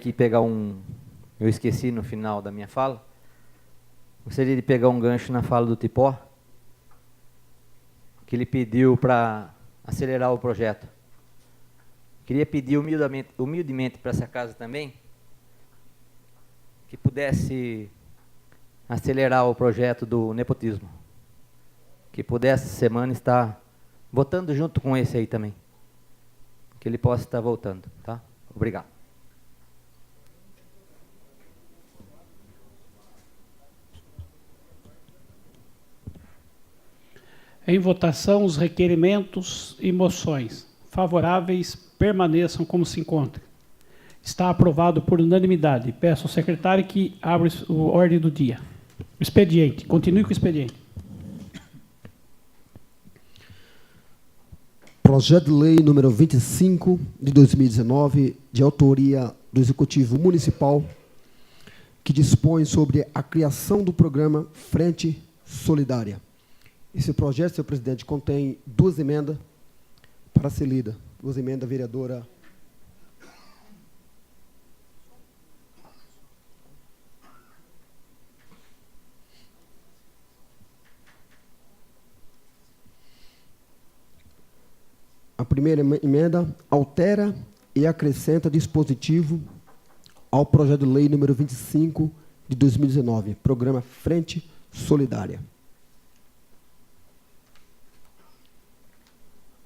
aqui pegar eu esqueci no final da minha fala, gostaria de pegar um gancho na fala do Tipó, que ele pediu para acelerar o projeto. Queria pedir humildemente para essa casa também, que pudesse acelerar o projeto do nepotismo, que pudesse essa semana estar votando junto com esse aí também, que ele possa estar voltando, tá? Obrigado. Em votação, os requerimentos e moções favoráveis permaneçam como se encontram. Está aprovado por unanimidade. Peço ao secretário que abra a ordem do dia. O expediente. Continue com o expediente. Projeto de Lei número 25 de 2019, de autoria do Executivo Municipal, que dispõe sobre a criação do programa Frente Solidária. Esse projeto, senhor presidente, contém duas emendas para ser lida. Duas emendas, vereadora. A primeira emenda altera e acrescenta dispositivo ao projeto de lei número 25 de 2019, programa Frente Solidária.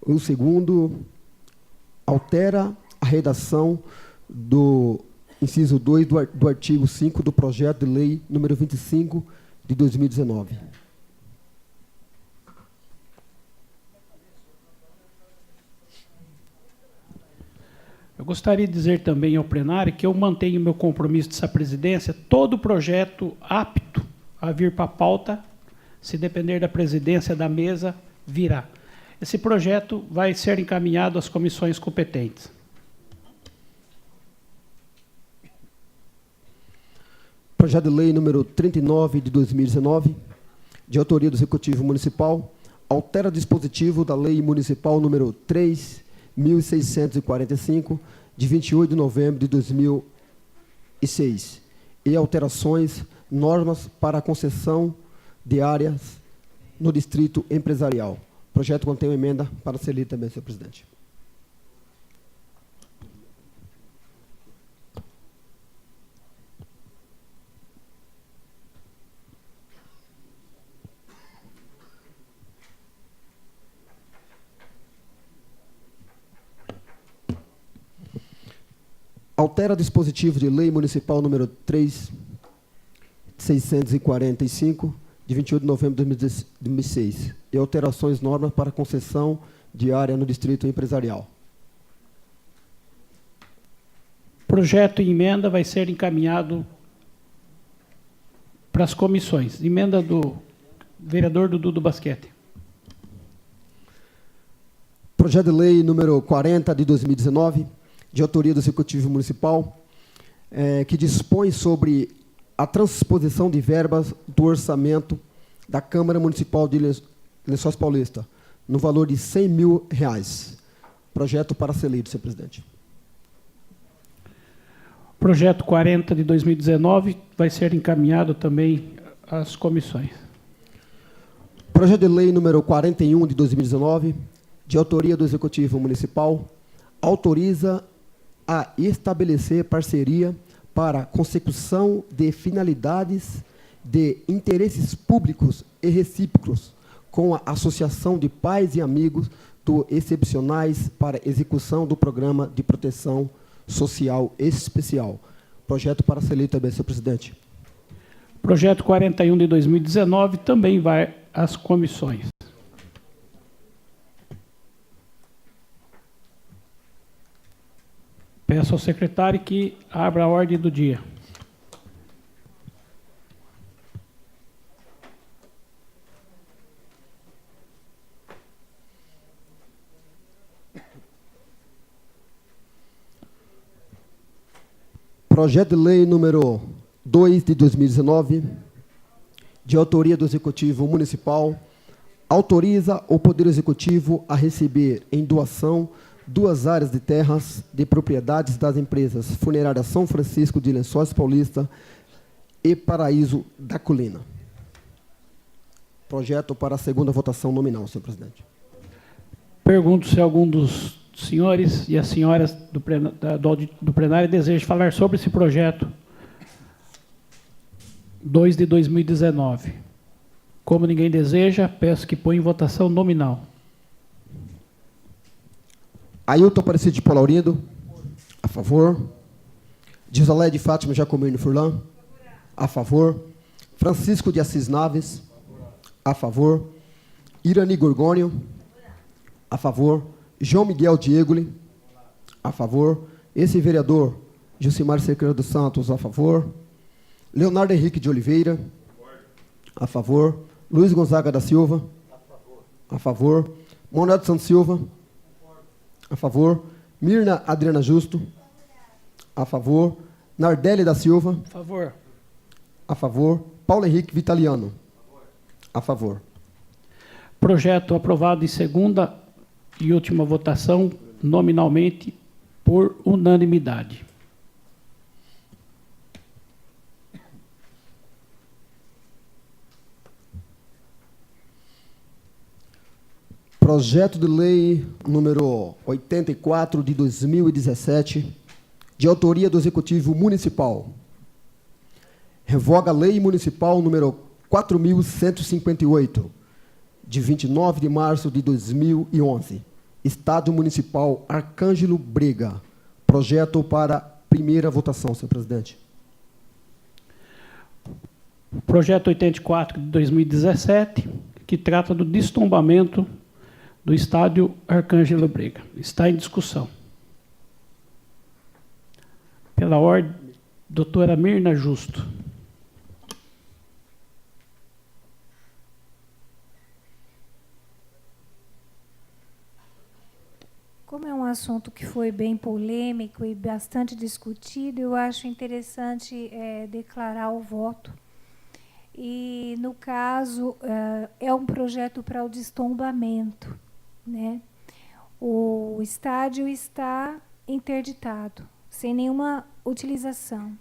O segundo altera a redação do inciso 2 do artigo 5 do projeto de lei número 25 de 2019. Eu gostaria de dizer também ao plenário que eu mantenho meu compromisso dessa presidência, todo projeto apto a vir para a pauta, se depender da presidência da mesa, virá. Esse projeto vai ser encaminhado às comissões competentes. Projeto de lei número 39 de 2019, de autoria do Executivo Municipal, altera o dispositivo da Lei Municipal número 3.645, de 28 de novembro de 2006, e alterações, normas para a concessão de áreas no Distrito Empresarial. O projeto contém uma emenda para ser lida também, senhor presidente. Altera o dispositivo de lei municipal número 3.645, de 28 de novembro de 2006, e alterações normas para concessão de área no Distrito Empresarial. Projeto e emenda vai ser encaminhado para as comissões. Emenda do vereador Dudu do Basquete. Projeto de lei número 40 de 2019, de autoria do Executivo Municipal, que dispõe sobre a transposição de verbas do orçamento da Câmara Municipal de Lençóis Paulista, no valor de R$100 mil. Projeto para ser lido, senhor presidente. Projeto 40 de 2019 vai ser encaminhado também às comissões. Projeto de lei número 41 de 2019, de autoria do Executivo Municipal, autoriza a estabelecer parceria para consecução de finalidades de interesses públicos e recíprocos com a Associação de Pais e Amigos do Excepcionais para execução do Programa de Proteção Social Especial. Projeto para ser lido também, senhor presidente. Projeto 41 de 2019 também vai às comissões. Peço ao secretário que abra a ordem do dia. Projeto de lei número 2 de 2019, de autoria do Executivo Municipal, autoriza o Poder Executivo a receber em doação 2 áreas de terras de propriedades das empresas Funerária São Francisco de Lençóis Paulista e Paraíso da Colina. Projeto para a segunda votação nominal, senhor presidente. Pergunto se algum dos senhores e as senhoras do plenário deseja falar sobre esse projeto 2 de 2019. Como ninguém deseja, peço que ponha em votação nominal. Ailton Aparecido de Paulaurindo. A favor. Gisolé de Fátima Jacomino Furlan. A favor. Francisco de Assis Naves. A favor. Irani Gorgônio. A favor. João Miguel Diegoli. A favor. Esse vereador, Jucimar Cerqueira dos Santos. A favor. Leonardo Henrique de Oliveira. A favor. Luiz Gonzaga da Silva. A favor. Manuel Santos Silva. A favor. Mirna Adriana Justo. A favor. Nardelli da Silva. A favor. A favor. Paulo Henrique Vitaliano. A favor. Projeto aprovado em segunda e última votação, nominalmente, por unanimidade. Projeto de lei número 84 de 2017, de autoria do Executivo Municipal. Revoga a Lei Municipal número 4.158, de 29 de março de 2011. Estádio Municipal Arcângelo Brega. Projeto para primeira votação, senhor presidente. Projeto 84 de 2017, que trata do destombamento do estádio Arcângelo Brega. Está em discussão. Pela ordem, doutora Mirna Justo. Como é um assunto que foi bem polêmico e bastante discutido, eu acho interessante declarar o voto. E, no caso, é um projeto para o destombamento, né? O estádio está interditado, sem nenhuma utilização.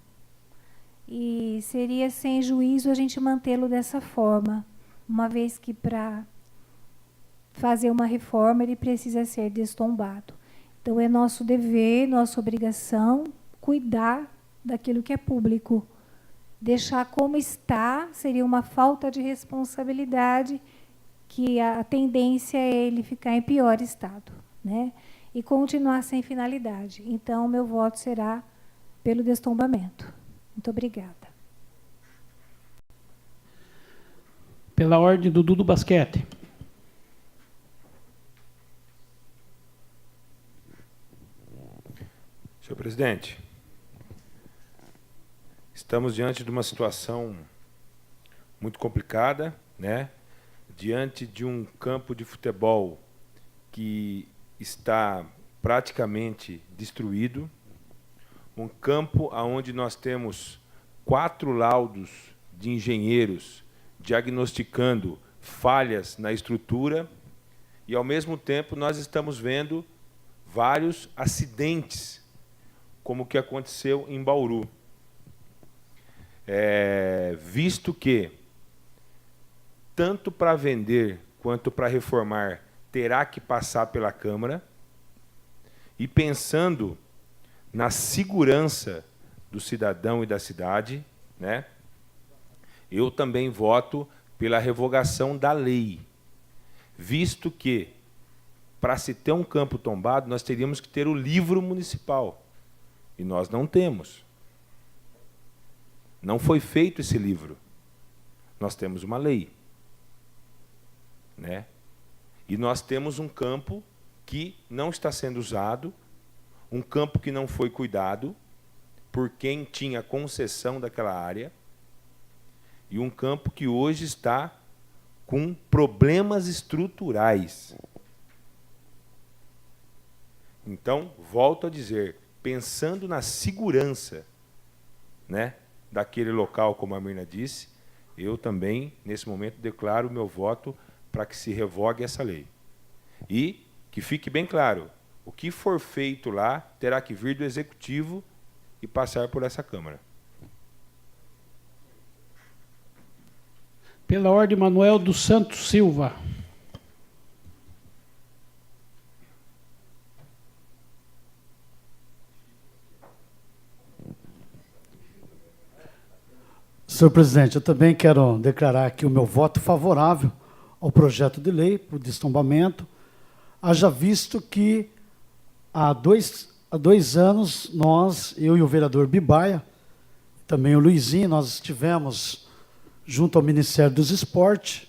E seria sem juízo a gente mantê-lo dessa forma, uma vez que para fazer uma reforma ele precisa ser destombado. Então é nosso dever, nossa obrigação, cuidar daquilo que é público. Deixar como está seria uma falta de responsabilidade, que a tendência é ele ficar em pior estado, né? E continuar sem finalidade. Então, meu voto será pelo destombamento. Muito obrigada. Pela ordem do Dudu Basquete. Senhor presidente, estamos diante de uma situação muito complicada, né? Diante de um campo de futebol que está praticamente destruído, um campo onde nós temos 4 laudos de engenheiros diagnosticando falhas na estrutura e, ao mesmo tempo, nós estamos vendo vários acidentes, como o que aconteceu em Bauru. Visto que, tanto para vender quanto para reformar, terá que passar pela Câmara, e pensando na segurança do cidadão e da cidade, né, eu também voto pela revogação da lei, visto que, para se ter um campo tombado, nós teríamos que ter o livro municipal, e nós não temos. Não foi feito esse livro. Nós temos uma lei, né? E nós temos um campo que não está sendo usado, um campo que não foi cuidado por quem tinha concessão daquela área, e um campo que hoje está com problemas estruturais. Então, volto a dizer, pensando na segurança, né, daquele local, como a Mirna disse, eu também, nesse momento, declaro o meu voto para que se revogue essa lei. E que fique bem claro, O que for feito lá terá que vir do Executivo e passar por essa Câmara. Pela ordem, Manuel dos Santos Silva. Senhor presidente, eu também quero declarar aqui o meu voto favorável ao projeto de lei por destombamento, haja visto que há dois anos eu e o vereador Bibaia, também o Luizinho, nós estivemos junto ao Ministério dos Esportes,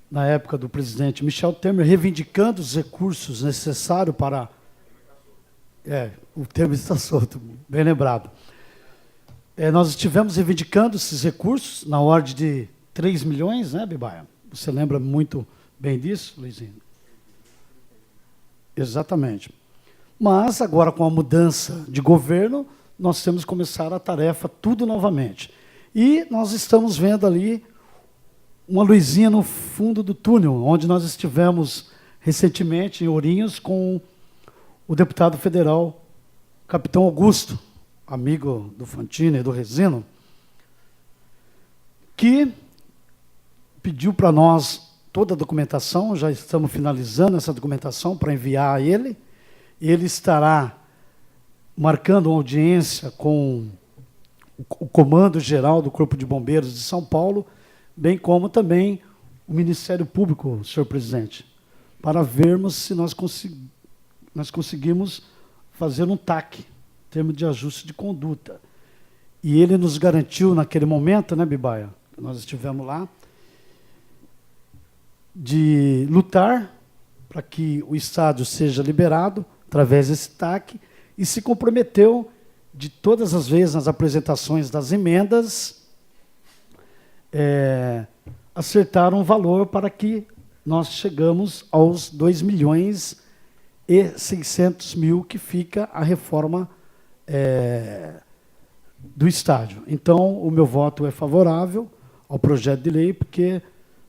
na época do presidente Michel Temer, reivindicando os recursos necessários para... o termo está solto, bem lembrado. Nós estivemos reivindicando esses recursos na ordem de 3 milhões, né, Bibaia? Você lembra muito bem disso, Luizinho? Exatamente. Mas, agora, com a mudança de governo, nós temos que começar a tarefa tudo novamente. E nós estamos vendo ali uma luzinha no fundo do túnel, onde nós estivemos recentemente em Ourinhos com o deputado federal, Capitão Augusto, amigo do Fantini e do Resino, que pediu para nós toda a documentação, já estamos finalizando essa documentação para enviar a ele. Ele estará marcando uma audiência com o Comando Geral do Corpo de Bombeiros de São Paulo, bem como também o Ministério Público, senhor presidente, para vermos se nós conseguimos fazer um TAC, termo de ajuste de conduta. E ele nos garantiu, naquele momento, né, Bibaia, nós estivemos lá, de lutar para que o estádio seja liberado através desse TAC, e se comprometeu de todas as vezes nas apresentações das emendas acertar um valor para que nós chegamos aos 2.600.000 que fica a reforma do estádio. Então, o meu voto é favorável ao projeto de lei, porque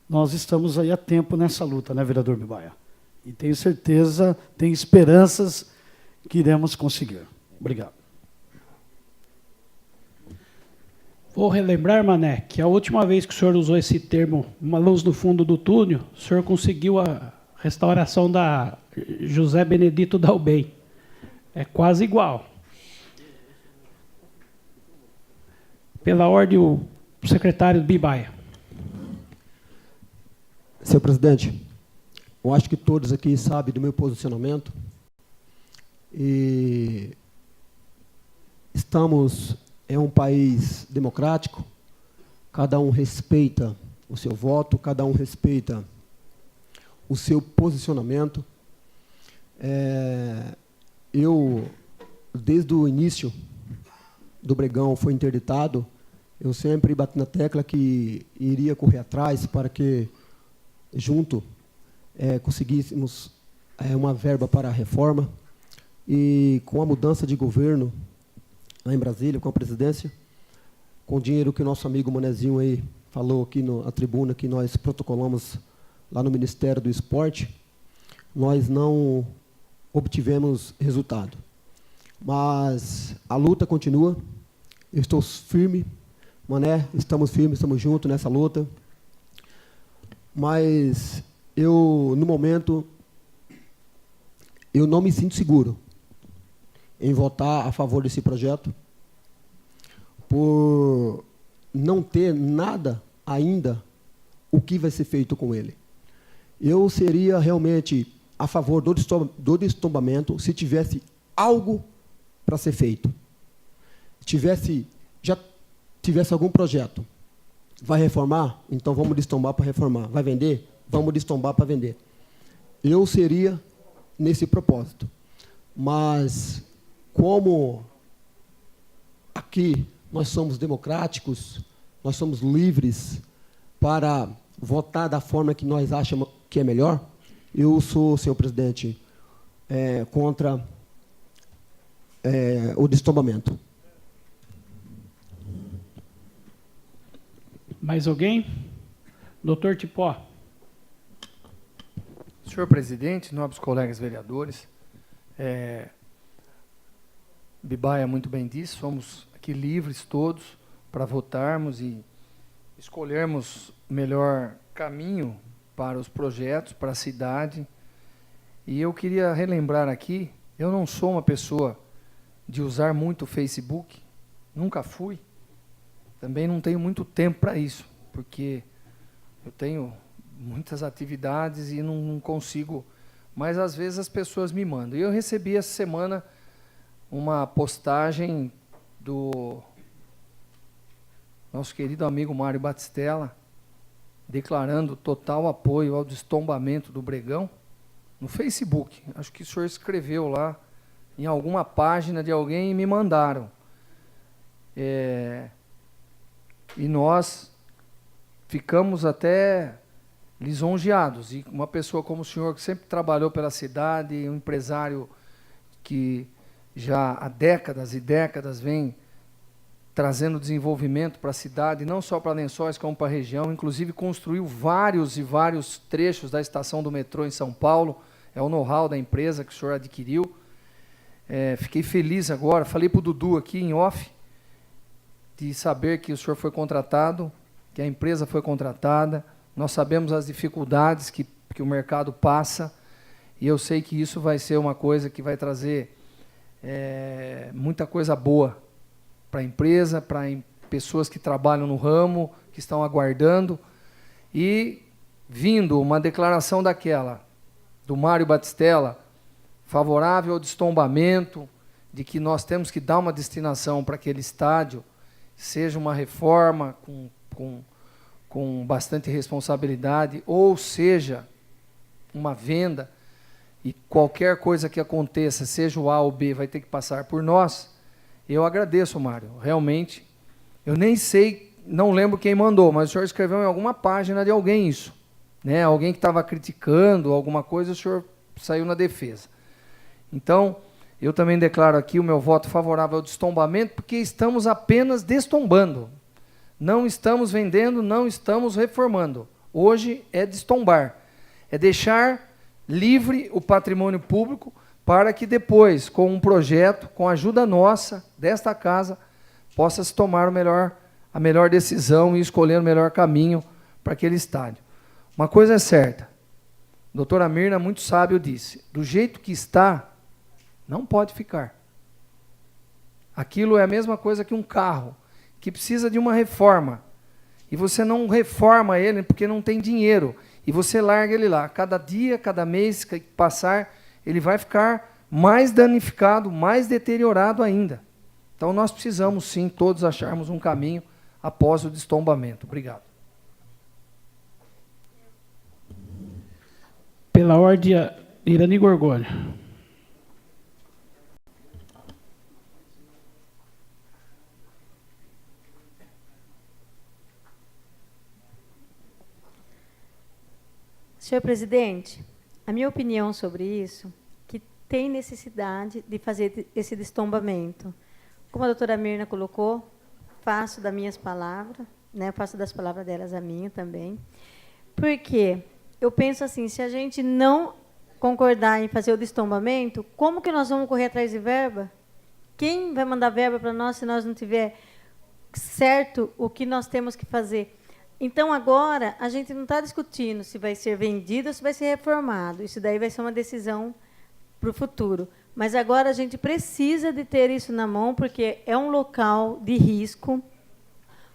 nós estamos aí há tempo nessa luta, né, vereador Bibaia? E tenho certeza, tenho esperanças que iremos conseguir. Obrigado. Vou relembrar, Mané, que a última vez que o senhor usou esse termo, uma luz no fundo do túnel, o senhor conseguiu a restauração da José Benedito Dalben. É quase igual. Pela ordem, o secretário Bibaia. Senhor presidente, eu acho que todos aqui sabem do meu posicionamento. E estamos em um país democrático, cada um respeita o seu voto, cada um respeita o seu posicionamento. Eu, desde o início do Bregão foi interditado, eu sempre bati na tecla que iria correr atrás para que, junto, conseguíssemos uma verba para a reforma. E com a mudança de governo lá em Brasília, com a presidência, com o dinheiro que o nosso amigo Manezinho aí falou aqui na tribuna, que nós protocolamos lá no Ministério do Esporte, nós não obtivemos resultado. Mas a luta continua, eu estou firme, Mané, estamos firmes, estamos juntos nessa luta. Mas eu, no momento, eu não me sinto seguro em votar a favor desse projeto, por não ter nada ainda o que vai ser feito com ele. Eu seria realmente a favor do destombamento se tivesse algo para ser feito. Já tivesse algum projeto. Vai reformar? Então vamos destombar para reformar. Vai vender? Vamos destombar para vender. Eu seria nesse propósito. Mas, como aqui nós somos democráticos, nós somos livres para votar da forma que nós achamos que é melhor, eu sou, senhor presidente, contra o destombamento. Mais alguém? Doutor Tipó. Senhor presidente, nobres colegas vereadores, Bibaia muito bem disse, somos aqui livres todos para votarmos e escolhermos o melhor caminho para os projetos, para a cidade. E eu queria relembrar aqui, eu não sou uma pessoa de usar muito o Facebook, nunca fui, também não tenho muito tempo para isso, porque eu tenho muitas atividades e não consigo, mas às vezes as pessoas me mandam. E eu recebi essa semana uma postagem do nosso querido amigo Mário Batistella, declarando total apoio ao destombamento do Bregão, no Facebook. Acho que o senhor escreveu lá, em alguma página de alguém, e me mandaram. E nós ficamos até lisonjeados. E uma pessoa como o senhor, que sempre trabalhou pela cidade, um empresário que já há décadas e décadas vem trazendo desenvolvimento para a cidade, não só para Lençóis, como para a região, inclusive construiu vários e vários trechos da estação do metrô em São Paulo, é o know-how da empresa que o senhor adquiriu. Fiquei feliz agora, falei para o Dudu aqui em off, de saber que o senhor foi contratado, que a empresa foi contratada, nós sabemos as dificuldades que o mercado passa, e eu sei que isso vai ser uma coisa que vai trazer muita coisa boa para a empresa, para pessoas que trabalham no ramo, que estão aguardando, e vindo uma declaração daquela, do Mário Batistella, favorável ao destombamento, de que nós temos que dar uma destinação para aquele estádio, seja uma reforma com bastante responsabilidade, ou seja, uma venda, e qualquer coisa que aconteça, seja o A ou B, vai ter que passar por nós. Eu agradeço, Mário, realmente. Eu nem sei, não lembro quem mandou, mas o senhor escreveu em alguma página de alguém isso, né? Alguém que estava criticando alguma coisa, o senhor saiu na defesa. Então, eu também declaro aqui o meu voto favorável ao destombamento, porque estamos apenas destombando. Não estamos vendendo, não estamos reformando. Hoje é destombar. É deixar livre o patrimônio público para que depois, com um projeto, com a ajuda nossa, desta casa, possa se tomar a melhor decisão e escolher o melhor caminho para aquele estádio. Uma coisa é certa, a doutora Mirna, muito sábio, disse, do jeito que está, não pode ficar. Aquilo é a mesma coisa que um carro, que precisa de uma reforma, e você não reforma ele porque não tem dinheiro, e você larga ele lá. Cada dia, cada mês que passar, ele vai ficar mais danificado, mais deteriorado ainda. Então, nós precisamos, sim, todos acharmos um caminho após o destombamento. Obrigado. Pela ordem, Irani Gorgônia. Senhor presidente, a minha opinião sobre isso, que tem necessidade de fazer esse destombamento. Como a doutora Mirna colocou, faço das minhas palavras, né, faço das palavras delas a minha também, porque eu penso assim, se a gente não concordar em fazer o destombamento, como que nós vamos correr atrás de verba? Quem vai mandar verba para nós se nós não tiver certo o que nós temos que fazer? Então, agora, a gente não está discutindo se vai ser vendido ou se vai ser reformado. Isso daí vai ser uma decisão para o futuro. Mas agora a gente precisa de ter isso na mão, porque é um local de risco.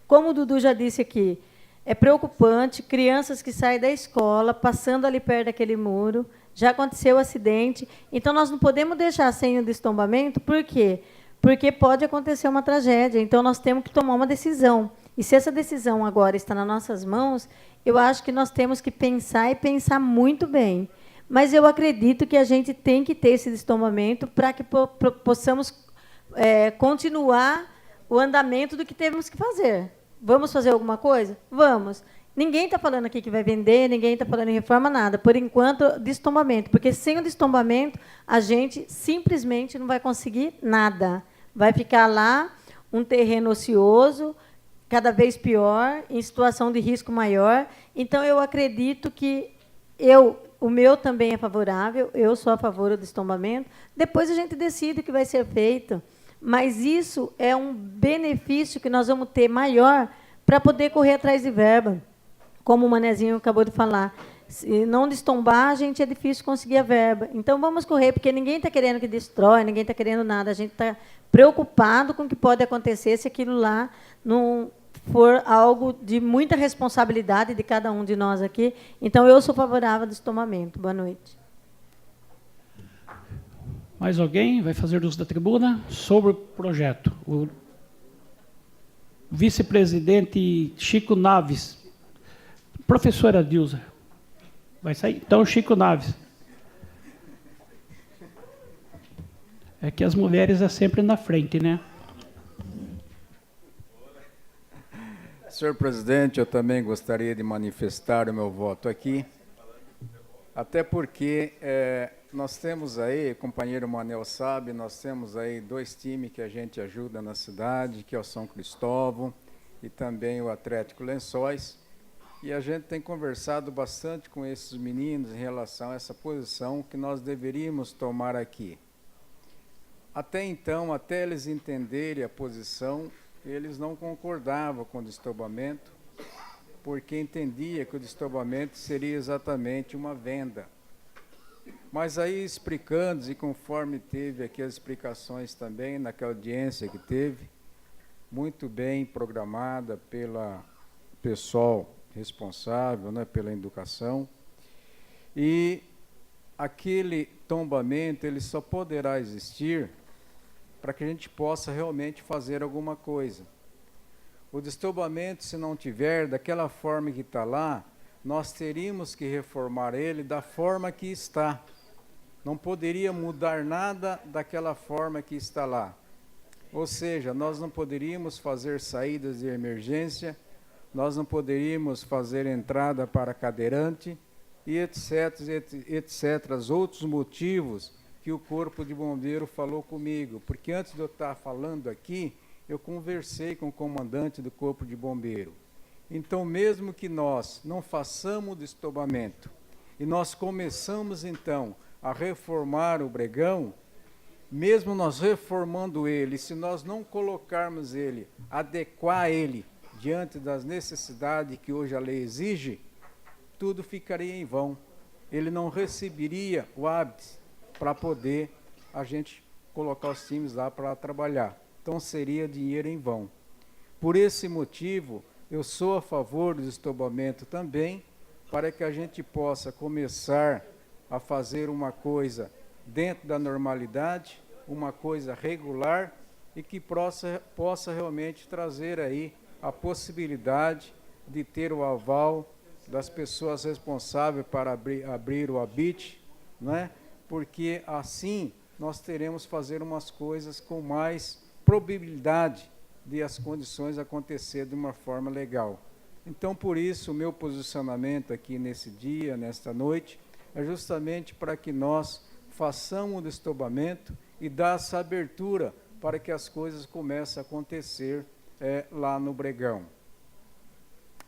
Como o Dudu já disse aqui, é preocupante, crianças que saem da escola, passando ali perto daquele muro, já aconteceu acidente. Então, nós não podemos deixar sem o destombamento, por quê? Porque pode acontecer uma tragédia. Então, nós temos que tomar uma decisão. E se essa decisão agora está nas nossas mãos, eu acho que nós temos que pensar e pensar muito bem. Mas eu acredito que a gente tem que ter esse destombamento para que possamos continuar o andamento do que temos que fazer. Vamos fazer alguma coisa? Vamos. Ninguém está falando aqui que vai vender, ninguém está falando em reforma, nada. Por enquanto, destombamento. Porque sem o destombamento, a gente simplesmente não vai conseguir nada. Vai ficar lá um terreno ocioso, cada vez pior, em situação de risco maior. Então, eu acredito que eu o meu também é favorável, eu sou a favor do estombamento. Depois a gente decide o que vai ser feito. Mas isso é um benefício que nós vamos ter maior para poder correr atrás de verba, como o Manezinho acabou de falar. Se não destombar, a gente é difícil conseguir a verba. Então, vamos correr, porque ninguém está querendo que destrói, ninguém está querendo nada. A gente está preocupado com o que pode acontecer se aquilo lá não for algo de muita responsabilidade de cada um de nós aqui. Então, eu sou favorável ao destombamento. Boa noite. Mais alguém vai fazer uso da tribuna sobre o projeto? O vice-presidente Chico Naves. Professora Dilza. Vai sair? Então, Chico Naves. É que as mulheres é sempre na frente, né? Senhor presidente, eu também gostaria de manifestar o meu voto aqui, até porque nós temos aí, o companheiro Manel sabe, nós temos aí 2 times que a gente ajuda na cidade, que é o São Cristóvão e também o Atlético Lençóis, e a gente tem conversado bastante com esses meninos em relação a essa posição que nós deveríamos tomar aqui. Até então, até eles entenderem a posição, eles não concordavam com o destombamento, porque entendia que o destombamento seria exatamente uma venda. Mas aí, explicando, e conforme teve aqui as explicações também, naquela audiência que teve, muito bem programada pela pessoal responsável, né, pela educação, e aquele tombamento ele só poderá existir para que a gente possa realmente fazer alguma coisa. O destombamento, se não tiver daquela forma que está lá, nós teríamos que reformar ele da forma que está. Não poderia mudar nada daquela forma que está lá. Ou seja, nós não poderíamos fazer saídas de emergência, nós não poderíamos fazer entrada para cadeirante, e etc, etc, outros motivos que o Corpo de Bombeiro falou comigo, porque antes de eu estar falando aqui, eu conversei com o comandante do Corpo de Bombeiro. Então, mesmo que nós não façamos o destombamento, e nós começamos, então, a reformar o Bregão, mesmo nós reformando ele, se nós não colocarmos ele, adequar ele diante das necessidades que hoje a lei exige, tudo ficaria em vão. Ele não receberia o hábito para poder a gente colocar os times lá para trabalhar. Então, seria dinheiro em vão. Por esse motivo, eu sou a favor do destombamento também, para que a gente possa começar a fazer uma coisa dentro da normalidade, uma coisa regular, e que possa realmente trazer aí a possibilidade de ter o aval das pessoas responsáveis para abrir o habite, né? Porque assim nós teremos fazer umas coisas com mais probabilidade de as condições acontecer de uma forma legal. Então, por isso, o meu posicionamento aqui nesse dia, nesta noite, é justamente para que nós façamos o destombamento e dar essa abertura para que as coisas comecem a acontecer lá no Bregão.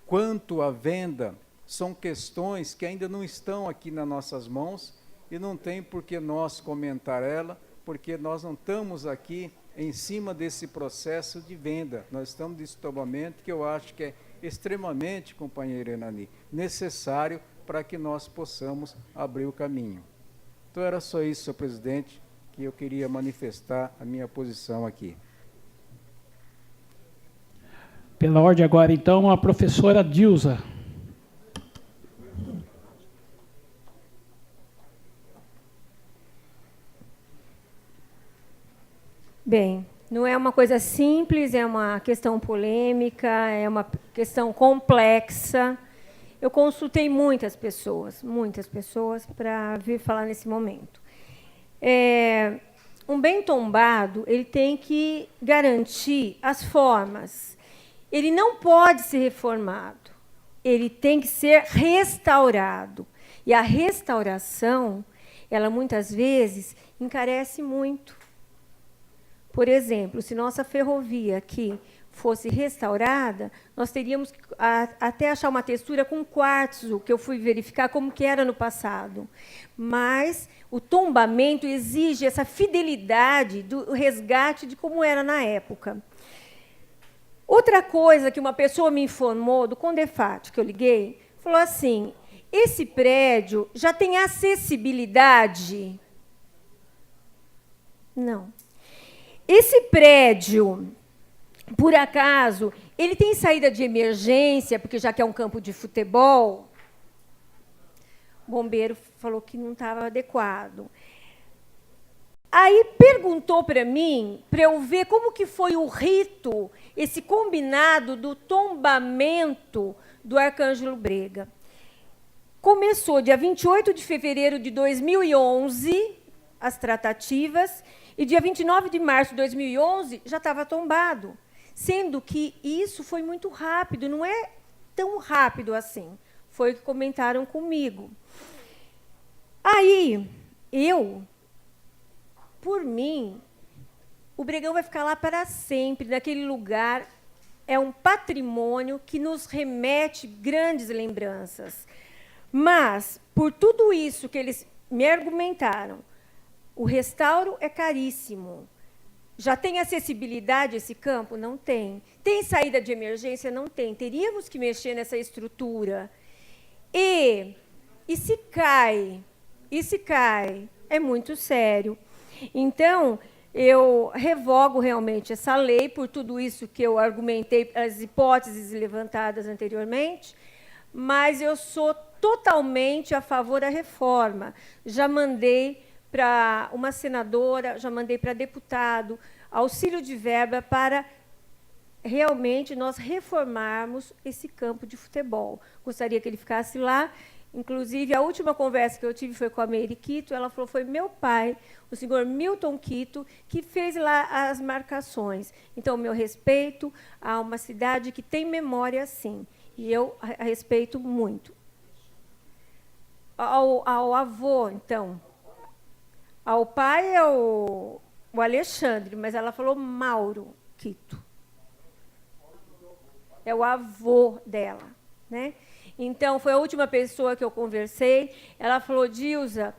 Quanto à venda, são questões que ainda não estão aqui nas nossas mãos e não tem por que nós comentar ela, porque nós não estamos aqui em cima desse processo de venda. Nós estamos de destombamento, que eu acho que é extremamente, companheiro Enani, necessário para que nós possamos abrir o caminho. Então, era só isso, senhor presidente, que eu queria manifestar a minha posição aqui. Pela ordem agora, então, a professora Dilza. Bem, não é uma coisa simples, é uma questão polêmica, é uma questão complexa. Eu consultei muitas pessoas para vir falar nesse momento. Um bem tombado, ele tem que garantir as formas. Ele não pode ser reformado, ele tem que ser restaurado. E a restauração, ela muitas vezes encarece muito. Por exemplo, se nossa ferrovia aqui fosse restaurada, nós teríamos que até achar uma textura com quartzo, que eu fui verificar como que era no passado. Mas o tombamento exige essa fidelidade do resgate de como era na época. Outra coisa que uma pessoa me informou, do Condefat, que eu liguei, falou assim, esse prédio já tem acessibilidade? Não. Esse prédio, por acaso, ele tem saída de emergência, porque já que é um campo de futebol? O bombeiro falou que não estava adequado. Aí perguntou para mim, para eu ver como que foi o rito, esse combinado do tombamento do Arcângelo Brega. Começou dia 28 de fevereiro de 2011, as tratativas, e dia 29 de março de 2011 já estava tombado, sendo que isso foi muito rápido, não é tão rápido assim. Foi o que comentaram comigo. Aí, por mim, o Bregão vai ficar lá para sempre, naquele lugar. É um patrimônio que nos remete grandes lembranças. Mas, por tudo isso que eles me argumentaram, o restauro é caríssimo. Já tem acessibilidade esse campo? Não tem. Tem saída de emergência? Não tem. Teríamos que mexer nessa estrutura. E se cai? E se cai? É muito sério. Então, eu revogo realmente essa lei, por tudo isso que eu argumentei, as hipóteses levantadas anteriormente, mas eu sou totalmente a favor da reforma. Já mandei para uma senadora, já mandei para deputado, auxílio de verba para realmente nós reformarmos esse campo de futebol. Gostaria que ele ficasse lá. Inclusive, a última conversa que eu tive foi com a Meire Quito, ela falou, foi meu pai, o senhor Milton Quito, que fez lá as marcações. Então, meu respeito a uma cidade que tem memória, sim, e eu a respeito muito. Ao avô, então, ao pai é o Alexandre, mas ela falou Mauro Quito. É o avô dela, né? Então, foi a última pessoa que eu conversei. Ela falou, Dilza,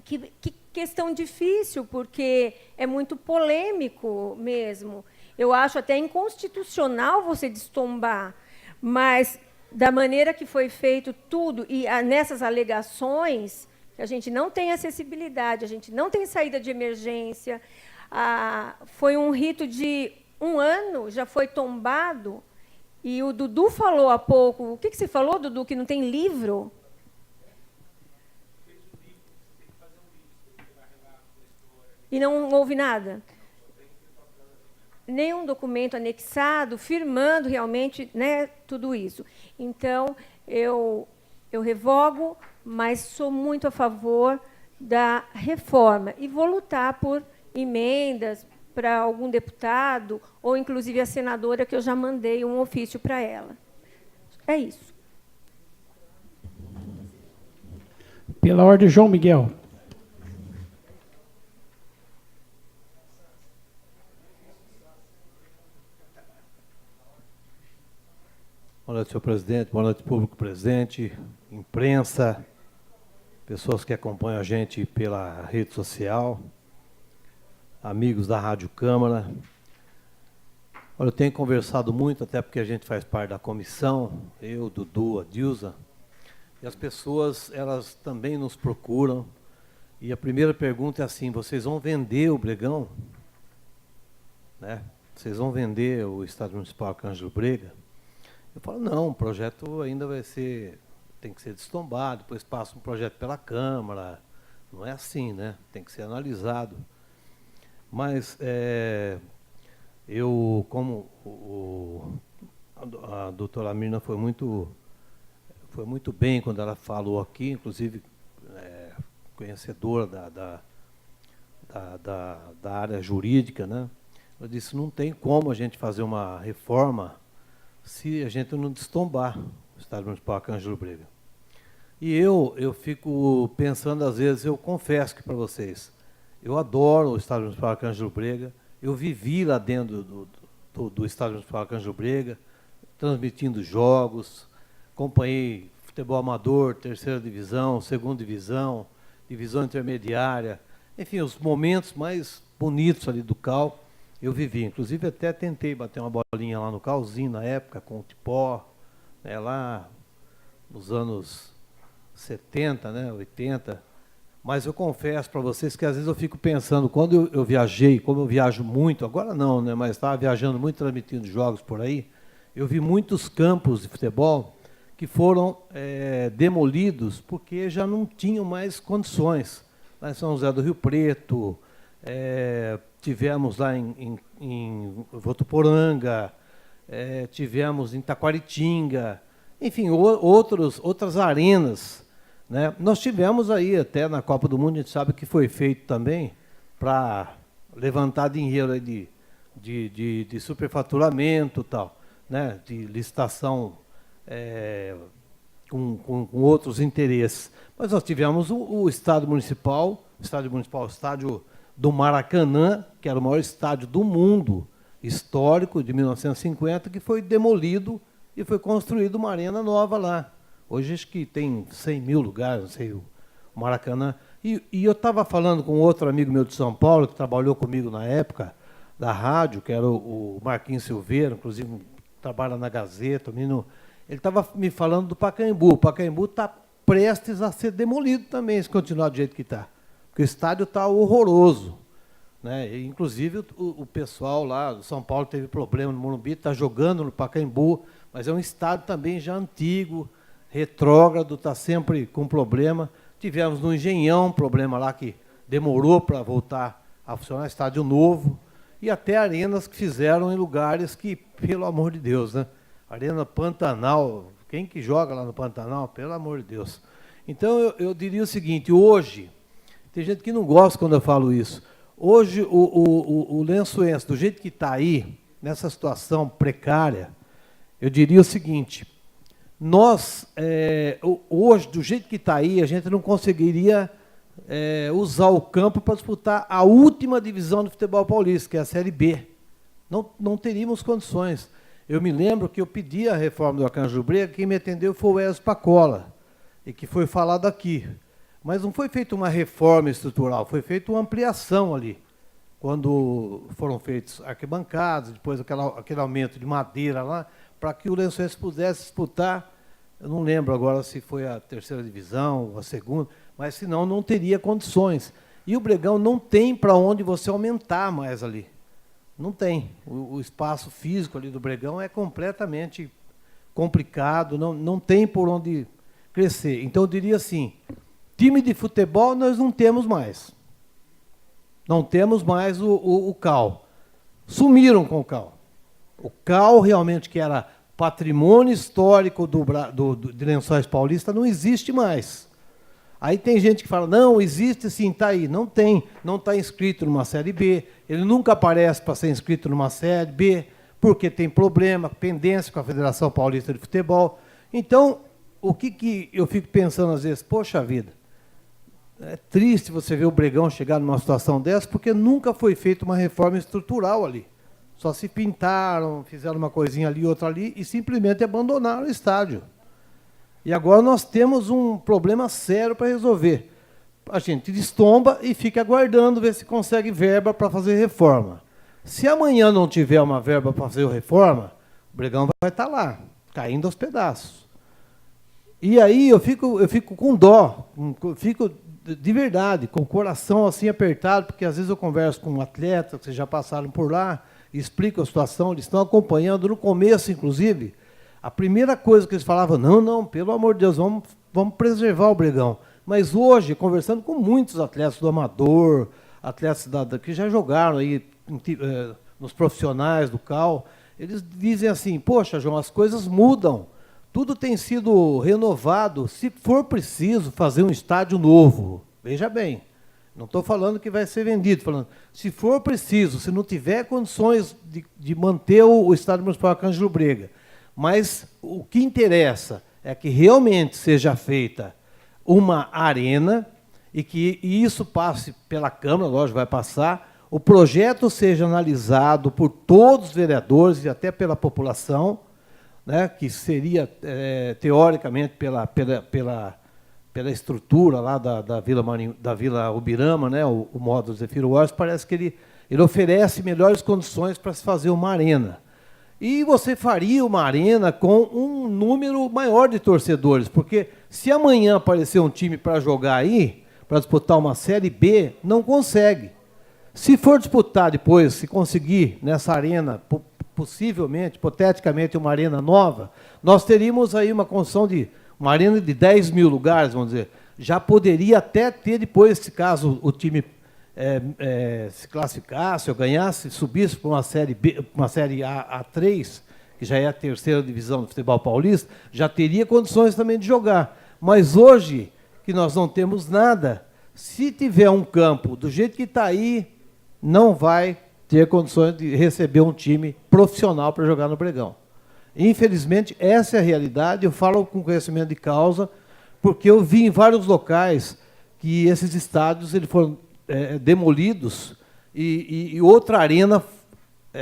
que questão difícil, porque é muito polêmico mesmo. Eu acho até inconstitucional você destombar, mas, da maneira que foi feito tudo, e nessas alegações, a gente não tem acessibilidade, a gente não tem saída de emergência, foi um rito de 1 ano, já foi tombado. E o Dudu falou há pouco, o que você falou, Dudu, que não tem livro? E não houve nada? Nenhum documento anexado, firmando realmente, né, tudo isso. Então, eu revogo, mas sou muito a favor da reforma. E vou lutar por emendas, para algum deputado, ou inclusive a senadora, que eu já mandei um ofício para ela. É isso. Pela ordem, João Miguel. Boa noite, senhor presidente. Boa noite, público presente, imprensa, pessoas que acompanham a gente pela rede social, amigos da Rádio Câmara. Olha, eu tenho conversado muito, até porque a gente faz parte da comissão, eu, Dudu, a Dilza, e as pessoas, elas também nos procuram. E a primeira pergunta é assim, vocês vão vender o Bregão? Né? Vocês vão vender o Estádio Municipal Arcângelo Brega? Eu falo, não, o projeto ainda tem que ser destombado, depois passa um projeto pela Câmara. Não é assim, né? Tem que ser analisado. Mas como a doutora Mirna foi muito bem quando ela falou aqui, inclusive conhecedora da área jurídica, né? Eu disse, não tem como a gente fazer uma reforma se a gente não destombar o Estádio Municipal Arcângelo Brega. E eu fico pensando, às vezes, eu confesso que para vocês, eu adoro o Estádio Municipal Arcângelo Brega, eu vivi lá dentro do Estádio Municipal Arcanjo Brega, transmitindo jogos, acompanhei futebol amador, terceira divisão, segunda divisão, divisão intermediária, enfim, os momentos mais bonitos ali do CAL, eu vivi. Inclusive, até tentei bater uma bolinha lá no CALzinho, na época, com o Tipó, né, lá nos anos 70, né, 80. Mas eu confesso para vocês que, às vezes, eu fico pensando, quando eu viajei, como eu viajo muito, agora não, né, mas estava viajando muito, transmitindo jogos por aí, eu vi muitos campos de futebol que foram demolidos porque já não tinham mais condições. Lá em São José do Rio Preto, tivemos lá em Votuporanga, tivemos em Taquaritinga, enfim, outras arenas, né? Nós tivemos aí, até na Copa do Mundo, a gente sabe que foi feito também para levantar dinheiro aí de superfaturamento e tal, né? De licitação com outros interesses. Mas nós tivemos o estádio municipal, o estádio do Maracanã, que era o maior estádio do mundo, histórico, de 1950, que foi demolido e foi construída uma arena nova lá. Hoje acho que tem 100 mil lugares, não sei, o Maracanã. E eu estava falando com outro amigo meu de São Paulo, que trabalhou comigo na época, da rádio, que era o Marquinhos Silveira, inclusive trabalha na Gazeta. Ele estava me falando do Pacaembu. O Pacaembu está prestes a ser demolido também, se continuar do jeito que está. Porque o estádio está horroroso, né? E, inclusive, o pessoal lá do São Paulo teve problema no Morumbi, está jogando no Pacaembu, mas é um estádio também já antigo, retrógrado, está sempre com problema. Tivemos no Engenhão problema lá que demorou para voltar a funcionar, estádio novo, e até arenas que fizeram em lugares que, pelo amor de Deus, né? Arena Pantanal, quem que joga lá no Pantanal? Pelo amor de Deus. Então, eu diria o seguinte, hoje, tem gente que não gosta quando eu falo isso, hoje o Lençoense, do jeito que está aí, nessa situação precária, eu diria o seguinte, nós, hoje, do jeito que está aí, a gente não conseguiria usar o campo para disputar a última divisão do futebol paulista, que é a Série B. Não teríamos condições. Eu me lembro que eu pedi a reforma do Arcanjo Brega, quem me atendeu foi o Wesley Pacola, e que foi falado aqui. Mas não foi feita uma reforma estrutural, foi feita uma ampliação ali, quando foram feitos arquibancadas, depois aquele aumento de madeira lá, para que o Lençoense pudesse disputar, eu não lembro agora se foi a terceira divisão ou a segunda, mas senão não teria condições. E o Bregão não tem para onde você aumentar mais ali. Não tem. O espaço físico ali do Bregão é completamente complicado, não tem por onde crescer. Então, eu diria assim, time de futebol nós não temos mais. Não temos mais o CAL. Sumiram com o CAL. O CAL, realmente, que era patrimônio histórico de Lençóis Paulista, não existe mais. Aí tem gente que fala, não, existe sim, está aí. Não tem, não está inscrito numa Série B, ele nunca aparece para ser inscrito numa Série B, porque tem problema, pendência com a Federação Paulista de Futebol. Então, o que eu fico pensando às vezes, poxa vida, é triste você ver o Bregão chegar numa situação dessa, porque nunca foi feita uma reforma estrutural ali. Só se pintaram, fizeram uma coisinha ali, outra ali, e simplesmente abandonaram o estádio. E agora nós temos um problema sério para resolver. A gente destomba e fica aguardando ver se consegue verba para fazer reforma. Se amanhã não tiver uma verba para fazer reforma, o Bregão vai estar lá, caindo aos pedaços. E aí eu fico com dó, fico de verdade, com o coração assim apertado, porque às vezes eu converso com atletas que já passaram por lá, explico a situação, eles estão acompanhando. No começo, inclusive, a primeira coisa que eles falavam, não, pelo amor de Deus, vamos preservar o Bregão. Mas hoje, conversando com muitos atletas do Amador, atletas que já jogaram aí nos profissionais do CAL, eles dizem assim, poxa, João, as coisas mudam, tudo tem sido renovado, se for preciso fazer um estádio novo, veja bem, não estou falando que vai ser vendido, falando, se for preciso, se não tiver condições de manter o estádio municipal Arcanjo Brega, mas o que interessa é que realmente seja feita uma arena e que isso passe pela Câmara, lógico, vai passar, o projeto seja analisado por todos os vereadores e até pela população, né, que seria, teoricamente, pela estrutura lá da Vila Ubirama, né, o módulo Zefiro Wars, parece que ele oferece melhores condições para se fazer uma arena. E você faria uma arena com um número maior de torcedores, porque se amanhã aparecer um time para jogar aí, para disputar uma Série B, não consegue. Se for disputar depois, se conseguir nessa arena, possivelmente, hipoteticamente, uma arena nova, nós teríamos aí uma construção de uma arena de 10 mil lugares, vamos dizer. Já poderia até ter depois, se caso o time se classificasse ou ganhasse, subisse para uma Série B, uma Série A3, que já é a terceira divisão do futebol paulista, já teria condições também de jogar. Mas hoje, que nós não temos nada, se tiver um campo do jeito que está aí, não vai ter condições de receber um time profissional para jogar no Bregão. Infelizmente, essa é a realidade, eu falo com conhecimento de causa, porque eu vi em vários locais que esses estádios eles foram demolidos e outra arena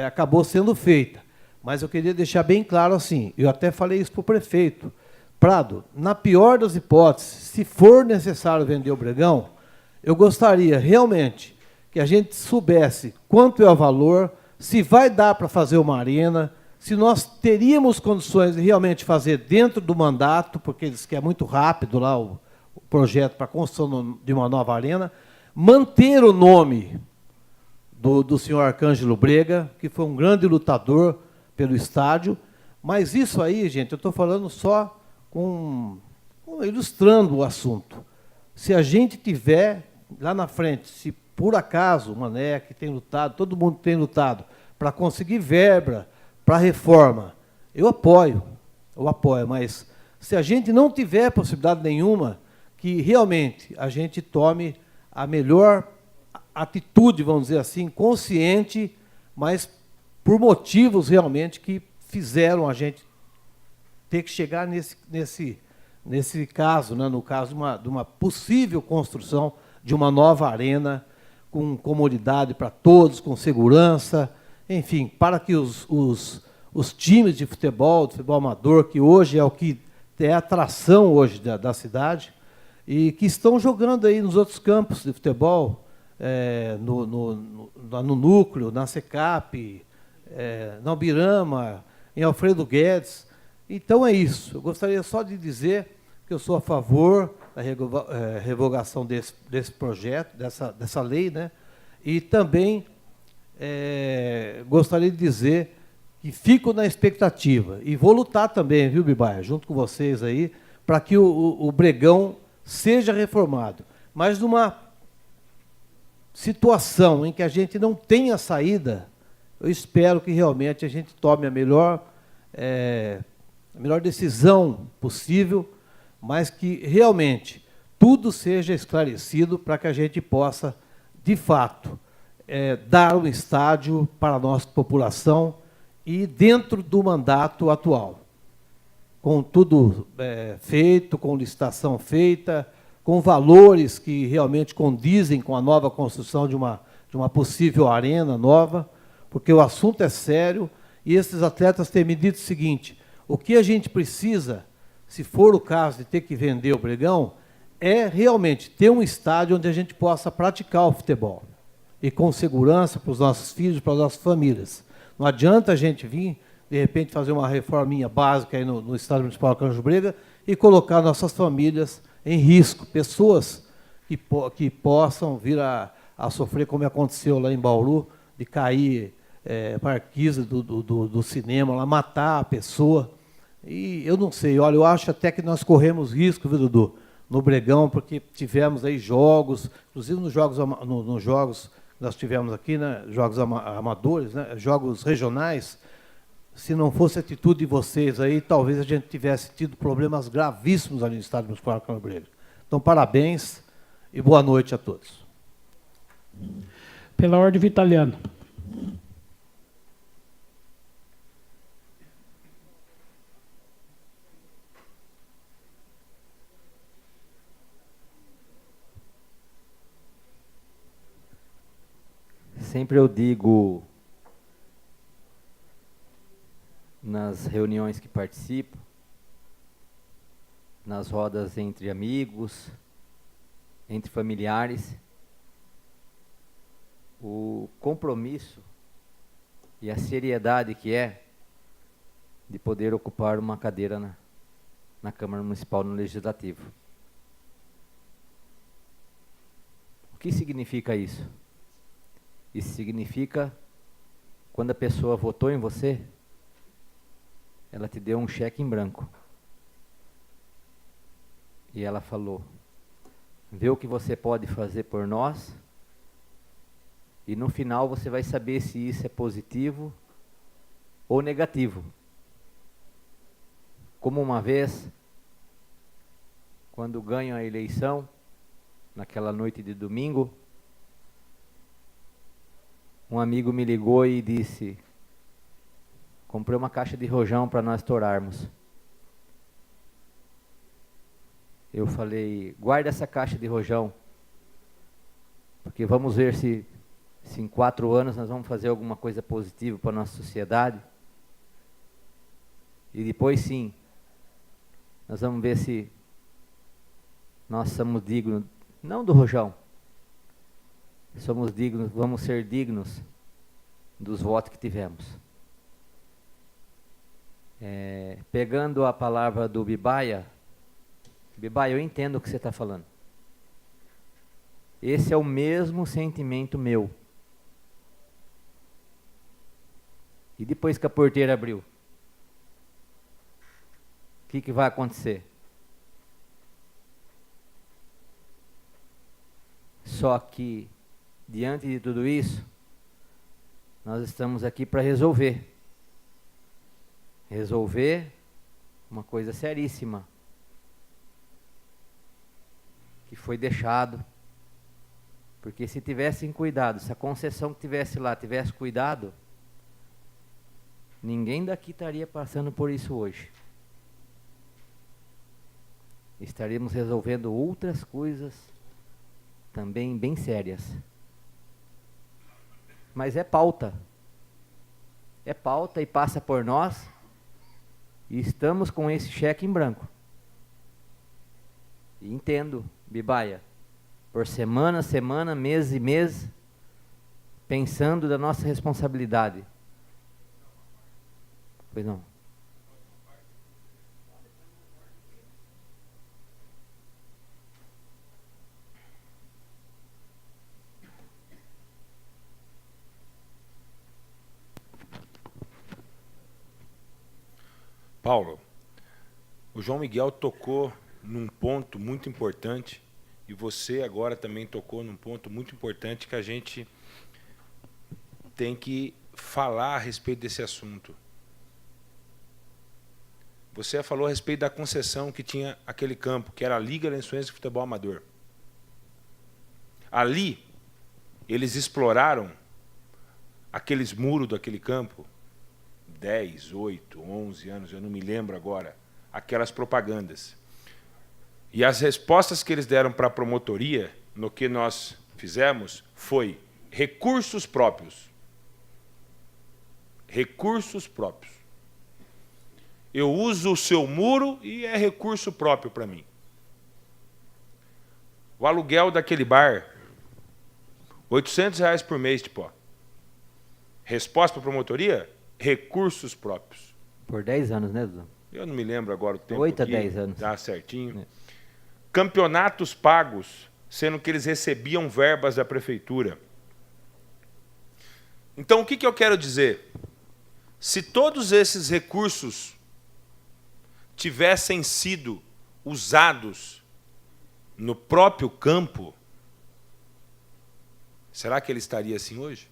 acabou sendo feita. Mas eu queria deixar bem claro assim, eu até falei isso para o prefeito, Prado, na pior das hipóteses, se for necessário vender o Bregão, eu gostaria realmente que a gente soubesse quanto é o valor, se vai dar para fazer uma arena, se nós teríamos condições de realmente fazer dentro do mandato, porque eles querem muito rápido lá o projeto para a construção de uma nova arena, manter o nome do senhor Arcângelo Brega, que foi um grande lutador pelo estádio, mas isso aí, gente, eu estou falando só ilustrando o assunto. Se a gente tiver lá na frente, se por acaso o Mané, que tem lutado, todo mundo tem lutado, para conseguir verba para a reforma, eu apoio, mas se a gente não tiver possibilidade nenhuma, que realmente a gente tome a melhor atitude, vamos dizer assim, consciente, mas por motivos realmente que fizeram a gente ter que chegar nesse caso, né, no caso de uma possível construção de uma nova arena, com comodidade para todos, com segurança, enfim, para que os times de futebol amador, que hoje é o que é a atração hoje da cidade, e que estão jogando aí nos outros campos de futebol, no Núcleo, na Secap, na Ubirama, em Alfredo Guedes. Então é isso. Eu gostaria só de dizer que eu sou a favor da revogação desse projeto, dessa lei, né? E também gostaria de dizer que fico na expectativa, e vou lutar também, viu, Bibaia, junto com vocês aí, para que o Bregão seja reformado. Mas numa situação em que a gente não tenha saída, eu espero que realmente a gente tome a melhor decisão possível, mas que realmente tudo seja esclarecido para que a gente possa, de fato, dar um estádio para a nossa população e dentro do mandato atual, com tudo feito, com licitação feita, com valores que realmente condizem com a nova construção de uma possível arena nova, porque o assunto é sério e esses atletas têm me dito o seguinte: o que a gente precisa, se for o caso de ter que vender o Bregão, é realmente ter um estádio onde a gente possa praticar o futebol e com segurança para os nossos filhos, para as nossas famílias. Não adianta a gente vir, de repente, fazer uma reforminha básica aí no Estádio Municipal Arcanjo Brega e colocar nossas famílias em risco, pessoas que possam vir a sofrer, como aconteceu lá em Bauru, de cair marquise do cinema, lá, matar a pessoa. E eu não sei, olha, eu acho até que nós corremos risco, viu, Dudu, no Bregão, porque tivemos aí jogos, inclusive nos jogos que nós tivemos aqui, né, jogos amadores, né, jogos regionais. Se não fosse a atitude de vocês aí, talvez a gente tivesse tido problemas gravíssimos ali no Estádio Municipal Arcanjo Brega. Então, parabéns e boa noite a todos. Pela ordem, Vitaliano. Sempre eu digo nas reuniões que participo, nas rodas entre amigos, entre familiares, o compromisso e a seriedade que é de poder ocupar uma cadeira na Câmara Municipal, no Legislativo. O que significa isso? Isso significa, quando a pessoa votou em você, ela te deu um cheque em branco. E ela falou, vê o que você pode fazer por nós, e no final você vai saber se isso é positivo ou negativo. Como uma vez, quando ganho a eleição, naquela noite de domingo, um amigo me ligou e disse, comprei uma caixa de rojão para nós estourarmos. Eu falei, guarda essa caixa de rojão, porque vamos ver se em 4 anos nós vamos fazer alguma coisa positiva para a nossa sociedade. E depois sim, nós vamos ver se nós somos dignos, não do rojão, somos dignos, vamos ser dignos dos votos que tivemos. Pegando a palavra do Bibaia, eu entendo o que você está falando. Esse é o mesmo sentimento meu. E depois que a porteira abriu, o que vai acontecer? Só que, diante de tudo isso, nós estamos aqui para resolver. Resolver uma coisa seríssima, que foi deixado, porque se tivessem cuidado, se a concessão que tivesse lá tivesse cuidado, ninguém daqui estaria passando por isso hoje. Estaríamos resolvendo outras coisas também bem sérias. Mas é pauta. É pauta e passa por nós, e estamos com esse cheque em branco. E entendo, Bibaia, por semana a semana, mês e mês, pensando da nossa responsabilidade. Pois não. Paulo, o João Miguel tocou num ponto muito importante, e você agora também tocou num ponto muito importante que a gente tem que falar a respeito desse assunto. Você falou a respeito da concessão que tinha aquele campo, que era a Liga Lençoense de Futebol Amador. Ali, eles exploraram aqueles muros daquele campo, 10, 8, 11 anos, eu não me lembro agora, aquelas propagandas. E as respostas que eles deram para a promotoria, no que nós fizemos, foi recursos próprios. Recursos próprios. Eu uso o seu muro e é recurso próprio para mim. O aluguel daquele bar, R$800 por mês, tipo, ó. Resposta para a promotoria? Recursos próprios. Por 10 anos, né, Dudu? Eu não me lembro agora o tempo. 8 a aqui, 10 anos. Tá certinho. Campeonatos pagos, sendo que eles recebiam verbas da prefeitura. Então, o que eu quero dizer? Se todos esses recursos tivessem sido usados no próprio campo, será que ele estaria assim hoje?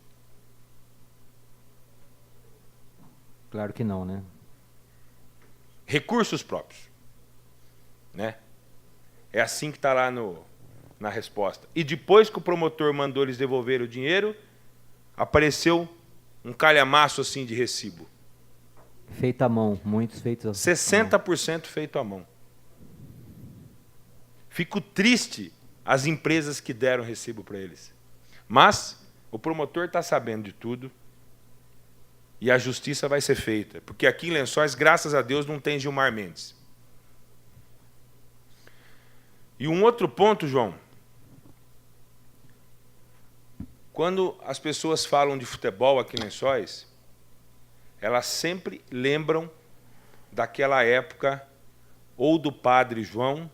Claro que não, né? Recursos próprios, né? É assim que está lá na resposta. E depois que o promotor mandou eles devolver o dinheiro, apareceu um calhamaço assim de recibo. Feito à mão, muitos feitos à mão. 60% feito à mão. Fico triste as empresas que deram recibo para eles. Mas O promotor está sabendo de tudo e a justiça vai ser feita. Porque aqui em Lençóis, graças a Deus, não tem Gilmar Mendes. E um outro ponto, João. Quando as pessoas falam de futebol aqui em Lençóis, elas sempre lembram daquela época ou do Padre João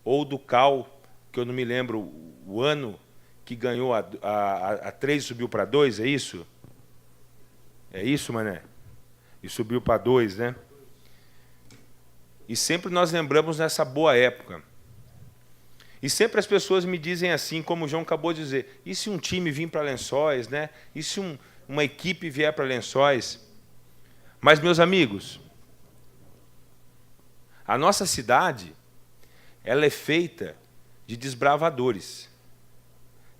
ou do Cal, que eu não me lembro o ano, que ganhou a 3 e subiu para 2, é isso? É isso, mané? E subiu para 2, né? E sempre nós lembramos nessa boa época. E sempre as pessoas me dizem assim, como o João acabou de dizer, e se um time vir para Lençóis, né? E se uma equipe vier para Lençóis? Mas, meus amigos, a nossa cidade, ela é feita de desbravadores,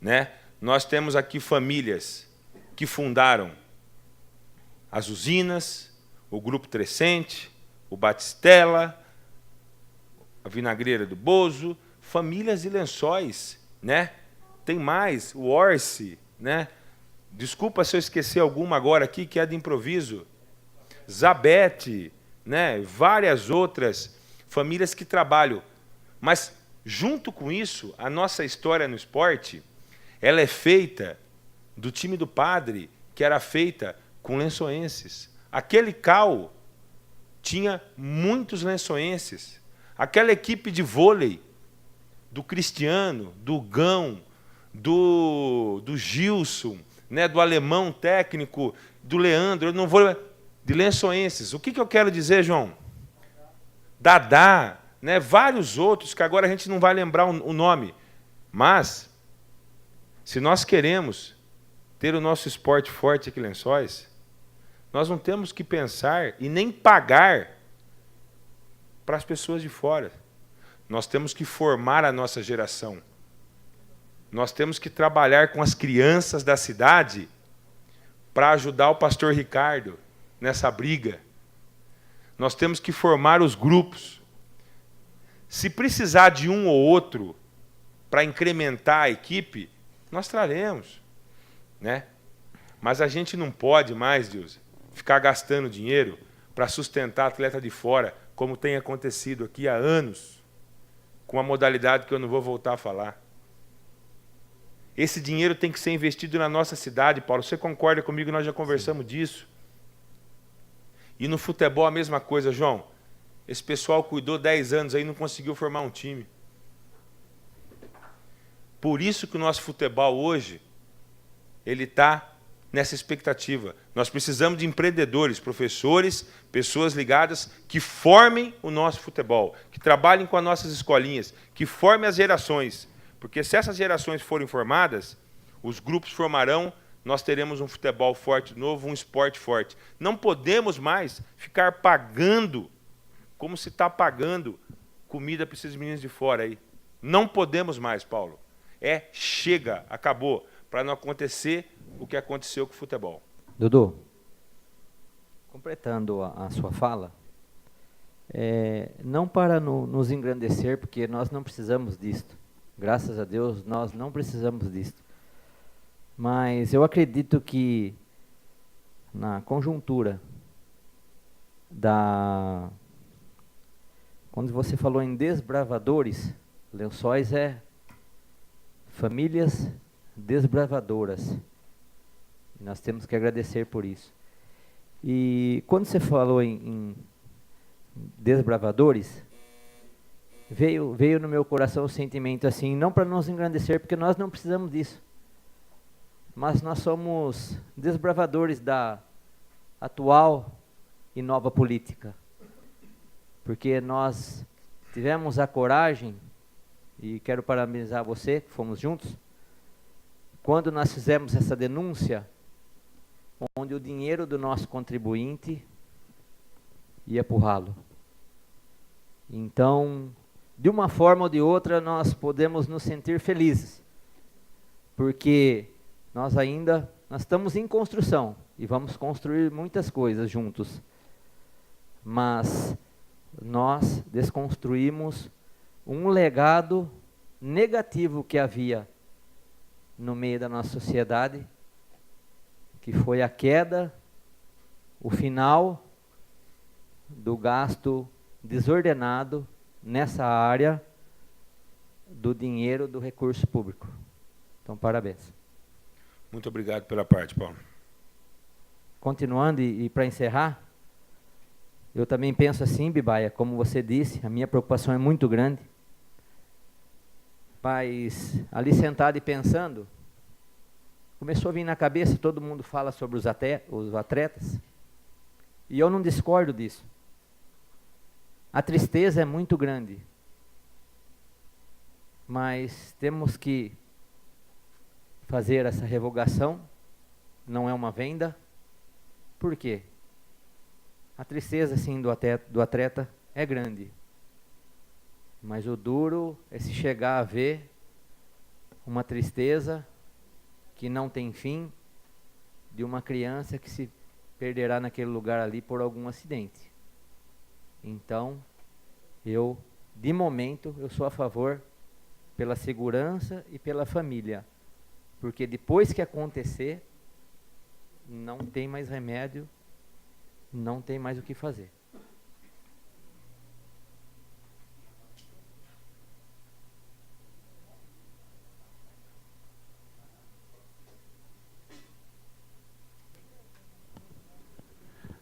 né? Nós temos aqui famílias que fundaram as usinas, o Grupo Crescente, o Batistella, a Vinagreira do Bozo, famílias de Lençóis, né? Tem mais, o Orsi, né? Desculpa se eu esquecer alguma agora aqui, que é de improviso. Zabete, né? Várias outras famílias que trabalham. Mas, junto com isso, a nossa história no esporte, ela é feita do time do Padre, que era feita com lençoenses. Aquele Cal tinha muitos lençoenses. Aquela equipe de vôlei, do Cristiano, do Gão, do Gilson, né, do alemão técnico, do Leandro, eu não vou... de lençoenses. O que eu quero dizer, João? Dadá, né, vários outros, que agora a gente não vai lembrar o nome. Mas, se nós queremos ter o nosso esporte forte aqui em Lençóis, nós não temos que pensar e nem pagar para as pessoas de fora. Nós temos que formar a nossa geração. Nós temos que trabalhar com as crianças da cidade para ajudar o pastor Ricardo nessa briga. Nós temos que formar os grupos. Se precisar de um ou outro para incrementar a equipe, nós traremos, né? Mas a gente não pode mais, Deus, ficar gastando dinheiro para sustentar atleta de fora, como tem acontecido aqui há anos, com a modalidade que eu não vou voltar a falar. Esse dinheiro tem que ser investido na nossa cidade, Paulo. Você concorda comigo? Nós já conversamos disso. E no futebol a mesma coisa, João. Esse pessoal cuidou 10 anos aí e não conseguiu formar um time. Por isso que o nosso futebol hoje, ele está nessa expectativa. Nós precisamos de empreendedores, professores, pessoas ligadas que formem o nosso futebol, que trabalhem com as nossas escolinhas, que formem as gerações. Porque se essas gerações forem formadas, os grupos formarão, nós teremos um futebol forte novo, um esporte forte. Não podemos mais ficar pagando, como se está pagando comida para esses meninos de fora aí. Não podemos mais, Paulo. Chega, acabou, para não acontecer o que aconteceu com o futebol. Dudu, completando a sua fala, não para nos engrandecer, porque nós não precisamos disto. Graças a Deus, nós não precisamos disto. Mas eu acredito que, na conjuntura quando você falou em desbravadores, Lençóis é famílias desbravadoras. E nós temos que agradecer por isso. E quando você falou em desbravadores, veio no meu coração o sentimento assim, não para nos engrandecer, porque nós não precisamos disso. Mas nós somos desbravadores da atual e nova política. Porque nós tivemos a coragem, e quero parabenizar você, que fomos juntos, quando nós fizemos essa denúncia, onde o dinheiro do nosso contribuinte ia para o ralo. Então, de uma forma ou de outra, nós podemos nos sentir felizes, porque nós estamos em construção e vamos construir muitas coisas juntos, mas nós desconstruímos um legado negativo que havia no meio da nossa sociedade, que foi a queda, o final do gasto desordenado nessa área do dinheiro do recurso público. Então, parabéns. Muito obrigado pela parte, Paulo. Continuando, e para encerrar, eu também penso assim, Bibaia, como você disse, a minha preocupação é muito grande. Mas, ali sentado e pensando, começou a vir na cabeça, todo mundo fala sobre os atletas, e eu não discordo disso. A tristeza é muito grande, mas temos que fazer essa revogação, não é uma venda. Por quê? A tristeza, sim, do atleta é grande, mas o duro é se chegar a ver uma tristeza que não tem fim, de uma criança que se perderá naquele lugar ali por algum acidente. Então, de momento, eu sou a favor pela segurança e pela família, porque depois que acontecer, não tem mais remédio, não tem mais o que fazer.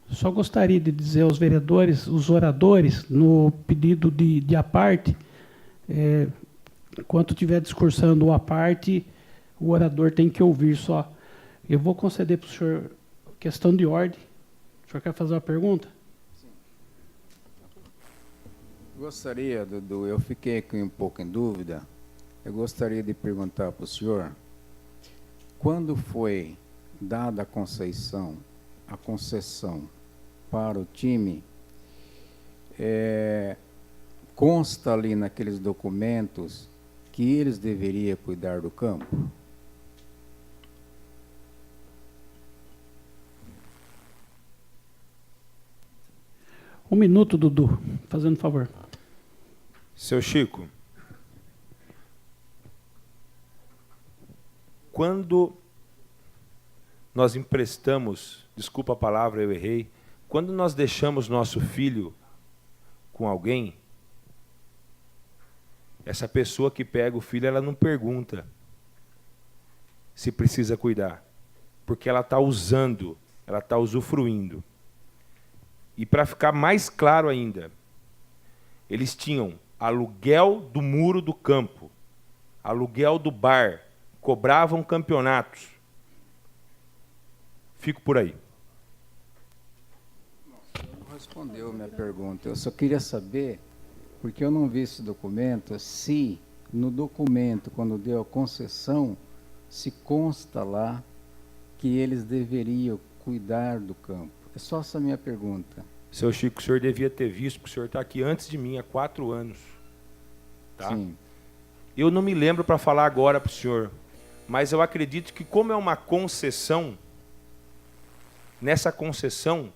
Só gostaria de dizer aos vereadores, os oradores, no pedido de à parte, enquanto estiver discursando à parte, o orador tem que ouvir só. Eu vou conceder para o senhor questão de ordem. O senhor quer fazer uma pergunta? Sim. Gostaria, Dudu, eu fiquei aqui um pouco em dúvida. Eu gostaria de perguntar para o senhor, quando foi dada a concessão para o time, consta ali naqueles documentos que eles deveriam cuidar do campo? Um minuto, Dudu, fazendo favor. Seu Chico, quando nós emprestamos, desculpa a palavra, eu errei, quando nós deixamos nosso filho com alguém, essa pessoa que pega o filho, ela não pergunta se precisa cuidar, porque ela está usando, ela está usufruindo. E para ficar mais claro ainda, eles tinham aluguel do muro do campo, aluguel do bar, cobravam campeonatos. Fico por aí. Não respondeu minha pergunta. Eu só queria saber, porque eu não vi esse documento, se no documento, quando deu a concessão, se consta lá que eles deveriam cuidar do campo. É só essa minha pergunta. Seu Chico, o senhor devia ter visto, porque o senhor está aqui antes de mim, há 4 anos. Tá? Sim. Eu não me lembro para falar agora para o senhor, mas eu acredito que, como é uma concessão, nessa concessão,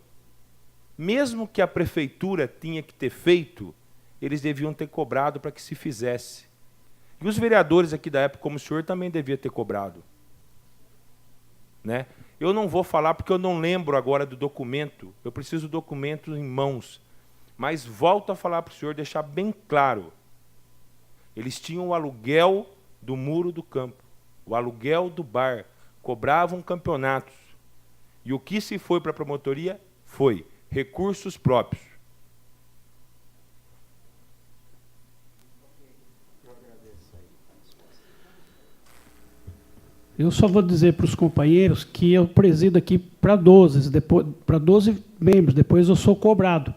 mesmo que a prefeitura tinha que ter feito, eles deviam ter cobrado para que se fizesse. E os vereadores aqui da época, como o senhor, também devia ter cobrado. Né? Eu não vou falar porque eu não lembro agora do documento, eu preciso do documento em mãos, mas volto a falar para o senhor, deixar bem claro. Eles tinham o aluguel do muro do campo, o aluguel do bar, cobravam campeonatos. E o que se foi para a promotoria foi recursos próprios. Eu só vou dizer para os companheiros que eu presido aqui para 12 membros, depois eu sou cobrado.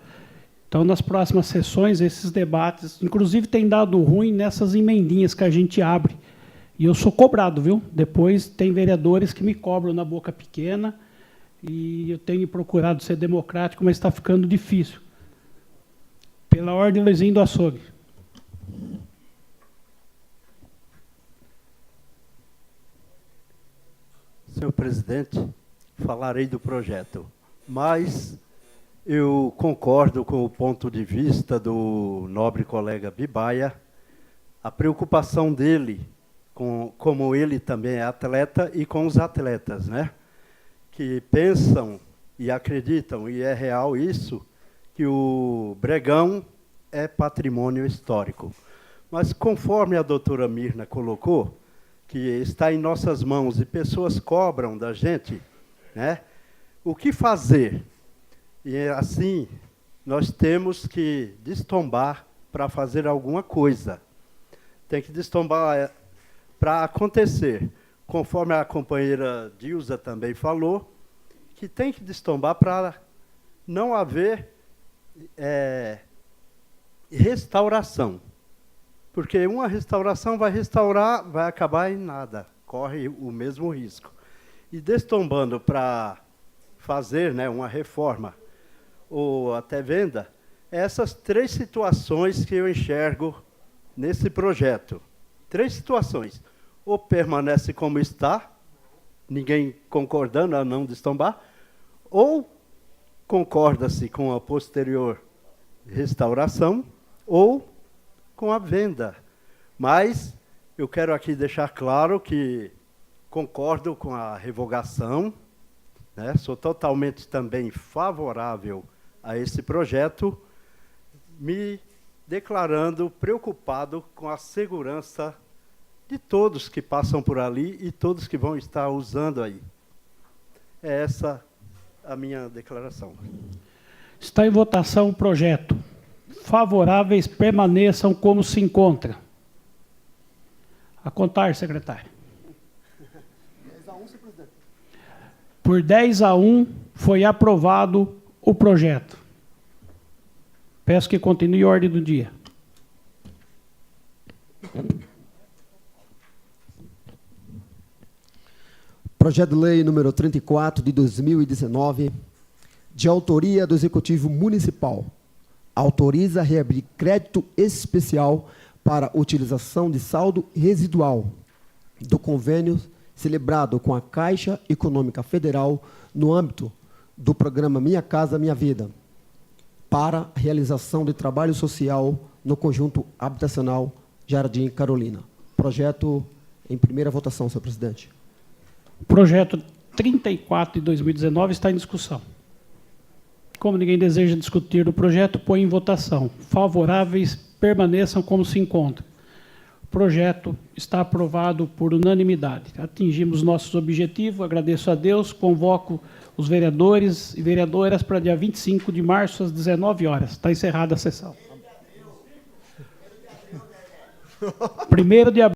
Então, nas próximas sessões, esses debates, inclusive tem dado ruim nessas emendinhas que a gente abre. E eu sou cobrado, viu? Depois tem vereadores que me cobram na boca pequena, e eu tenho procurado ser democrático, mas está ficando difícil. Pela ordem, Luizinho do Açougue. Senhor presidente, falarei do projeto, mas eu concordo com o ponto de vista do nobre colega Bibaia, a preocupação dele, como ele também é atleta, e com os atletas, né? que pensam e acreditam, e é real isso, que o Bregão é patrimônio histórico. Mas conforme a doutora Mirna colocou, que está em nossas mãos e pessoas cobram da gente, né, o que fazer? E assim, nós temos que destombar para fazer alguma coisa. Tem que destombar para acontecer. Conforme a companheira Dilza também falou, que tem que destombar para não haver restauração. Porque uma restauração vai restaurar, vai acabar em nada, corre o mesmo risco. E destombando para fazer, né, uma reforma ou até venda, essas 3 situações que eu enxergo nesse projeto. 3 situações. Ou permanece como está, ninguém concordando a não destombar, ou concorda-se com a posterior restauração, ou com a venda. Mas eu quero aqui deixar claro que concordo com a revogação, né? Sou totalmente também favorável a esse projeto, me declarando preocupado com a segurança de todos que passam por ali e todos que vão estar usando aí. É essa a minha declaração. Está em votação o projeto. Favoráveis permaneçam como se encontra. A contar, secretário. 10-1, senhor presidente. Por 10-1, foi aprovado o projeto. Peço que continue a ordem do dia. Projeto de Lei número 34, de 2019, de autoria do Executivo Municipal, autoriza reabrir crédito especial para utilização de saldo residual do convênio celebrado com a Caixa Econômica Federal no âmbito do programa Minha Casa Minha Vida, para a realização de trabalho social no conjunto habitacional Jardim Carolina. Projeto em primeira votação, senhor presidente. O projeto 34 de 2019 está em discussão. Como ninguém deseja discutir o projeto, põe em votação. Favoráveis permaneçam como se encontram. O projeto está aprovado por unanimidade. Atingimos nossos objetivos, agradeço a Deus, convoco os vereadores e vereadoras para dia 25 de março, às 19 horas. Está encerrada a sessão. 1º de abril.